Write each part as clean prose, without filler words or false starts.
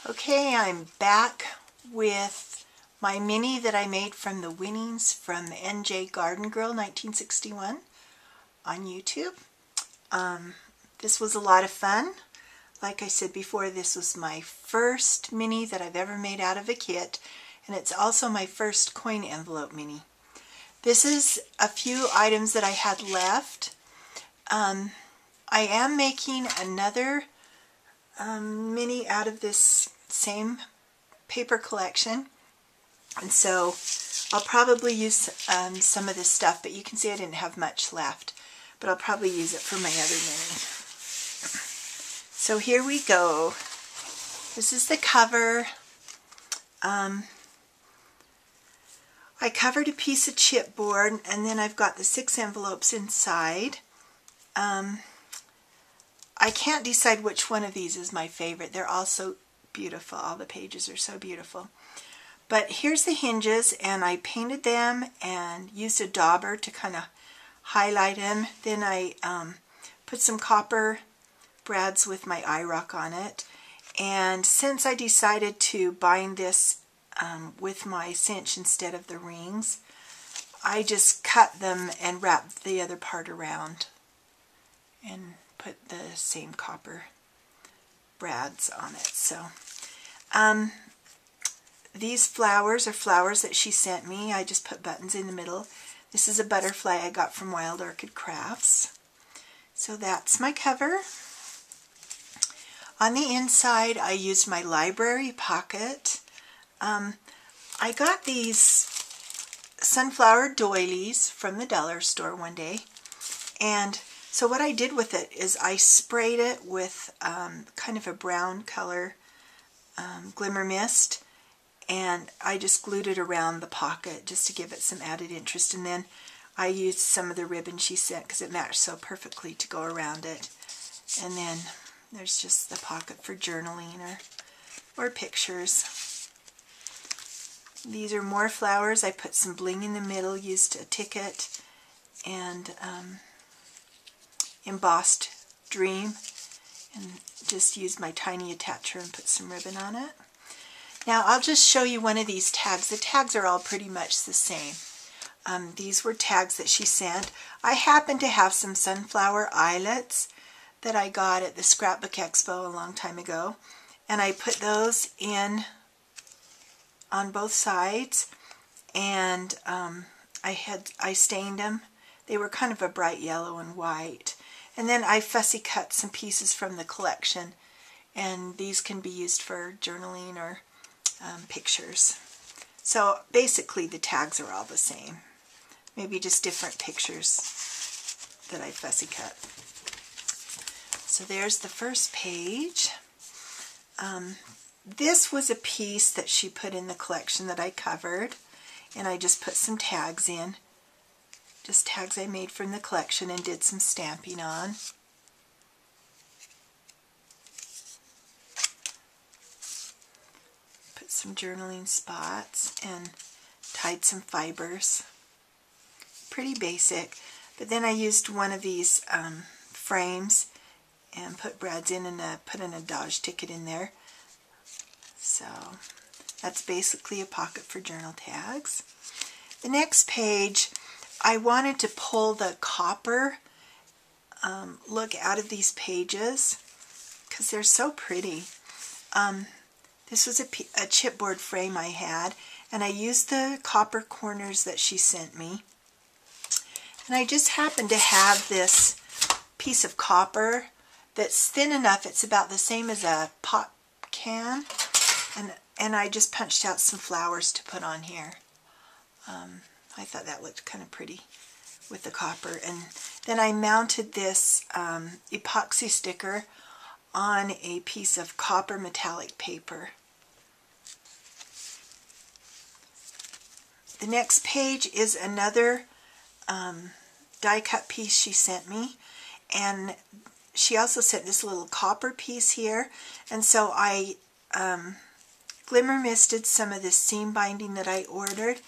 Okay, I'm back with my mini that I made from the winnings from NJ Garden Girl 1961 on YouTube. This was a lot of fun. Like I said before, this was my first mini that I've ever made out of a kit, and it's also my first coin envelope mini. This is a few items that I had left. I am making another mini out of this same paper collection, and so I'll probably use some of this stuff, but you can see I didn't have much left, but I'll probably use it for my other mini. So here we go. This is the cover. I covered a piece of chipboard, and then I've got the 6 envelopes inside. I can't decide which one of these is my favorite. They're all so beautiful. All the pages are so beautiful. But here's the hinges, and I painted them and used a dauber to kind of highlight them. Then I put some copper brads with my eye rock on it. And since I decided to bind this with my cinch instead of the rings, I just cut them and wrapped the other part around and put the same copper brads on it. So these flowers are flowers that she sent me. I just put buttons in the middle. This is a butterfly I got from Wild Orchid Crafts. So that's my cover. On the inside, I used my library pocket. I got these sunflower doilies from the dollar store one day, and so what I did with it is I sprayed it with kind of a brown color glimmer mist, and I just glued it around the pocket just to give it some added interest. And then I used some of the ribbon she sent because it matched so perfectly to go around it. And then there's just the pocket for journaling or pictures. These are more flowers. I put some bling in the middle, used a ticket, and embossed dream, and just used my tiny attacher and put some ribbon on it. Now I'll just show you one of these tags. The tags are all pretty much the same. These were tags that she sent. I happen to have some sunflower eyelets that I got at the Scrapbook Expo a long time ago, and I put those in on both sides, and I stained them. They were kind of a bright yellow and white. And then I fussy cut some pieces from the collection, and these can be used for journaling or pictures. So basically the tags are all the same, maybe just different pictures that I fussy cut. So there's the first page. This was a piece that she put in the collection that I covered, and I just put some tags in. Just tags I made from the collection and did some stamping on. Put some journaling spots and tied some fibers. Pretty basic. But then I used one of these frames and put brads in, and put an adage ticket in there. So that's basically a pocket for journal tags. The next page, I wanted to pull the copper look out of these pages because they're so pretty. This was a chipboard frame I had, and I used the copper corners that she sent me. And I just happened to have this piece of copper that's thin enough, it's about the same as a pop can, and I just punched out some flowers to put on here. I thought that looked kind of pretty with the copper. And then I mounted this epoxy sticker on a piece of copper metallic paper. The next page is another die cut piece she sent me, and she also sent this little copper piece here, and so I glimmer misted some of this seam binding that I ordered.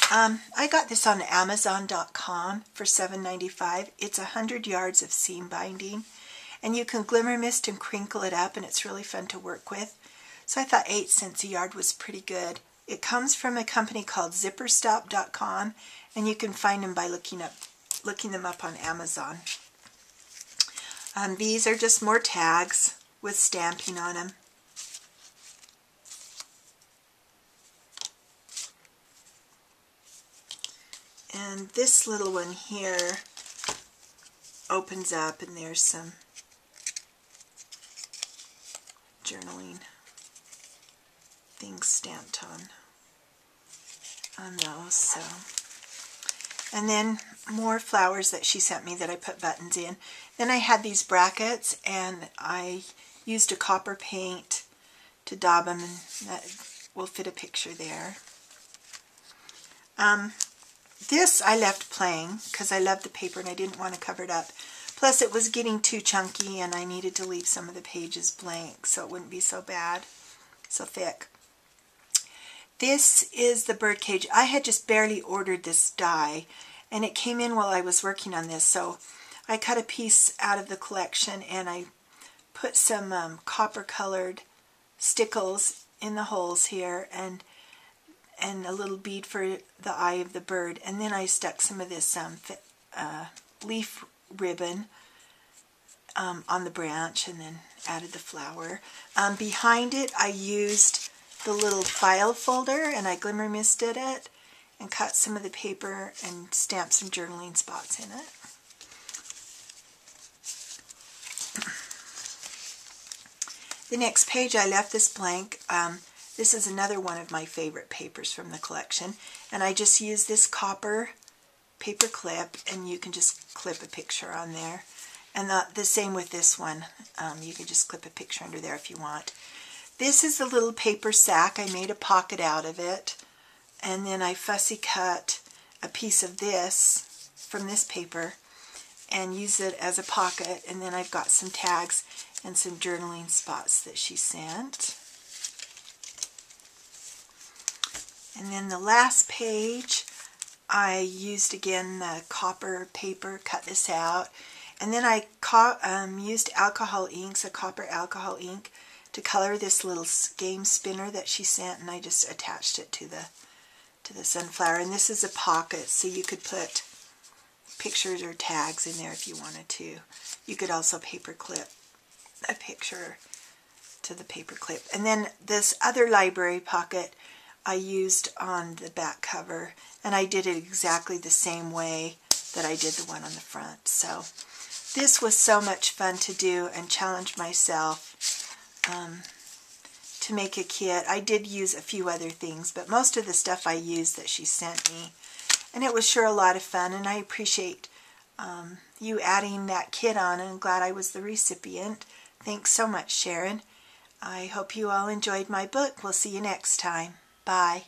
I got this on Amazon.com for $7.95. It's 100 yards of seam binding, and you can glimmer mist and crinkle it up, and it's really fun to work with. So I thought 8 cents a yard was pretty good. It comes from a company called zipperstop.com, and you can find them by looking them up on Amazon. These are just more tags with stamping on them. And this little one here opens up, and there's some journaling things stamped on those. So, and then more flowers that she sent me that I put buttons in. Then I had these brackets, and I used a copper paint to daub them, and that will fit a picture there. This I left plain because I loved the paper and I didn't want to cover it up. Plus it was getting too chunky and I needed to leave some of the pages blank so it wouldn't be so bad, so thick. This is the bird cage. I had just barely ordered this die and it came in while I was working on this, so I cut a piece out of the collection and I put some copper colored stickles in the holes here and a little bead for the eye of the bird, and then I stuck some of this leaf ribbon on the branch and then added the flower. Behind it I used the little file folder and I glimmer misted it and cut some of the paper and stamped some journaling spots in it. The next page I left this blank. This is another one of my favorite papers from the collection, and I just used this copper paper clip, and you can just clip a picture on there. And the same with this one. You can just clip a picture under there if you want. This is the little paper sack. I made a pocket out of it, and then I fussy cut a piece of this from this paper and use it as a pocket, and then I've got some tags and some journaling spots that she sent. And then the last page, I used again the copper paper, cut this out, and then I used alcohol inks, a copper alcohol ink, to color this little game spinner that she sent, and I just attached it to the sunflower. And this is a pocket, so you could put pictures or tags in there if you wanted to. You could also paper clip a picture to the paper clip. And then this other library pocket I used on the back cover, and I did it exactly the same way that I did the one on the front. So this was so much fun to do and challenge myself to make a kit. I did use a few other things, but most of the stuff I used that she sent me, and it was sure a lot of fun, and I appreciate you adding that kit on, and I'm glad I was the recipient. Thanks so much, Sharon. I hope you all enjoyed my book. We'll see you next time. Bye.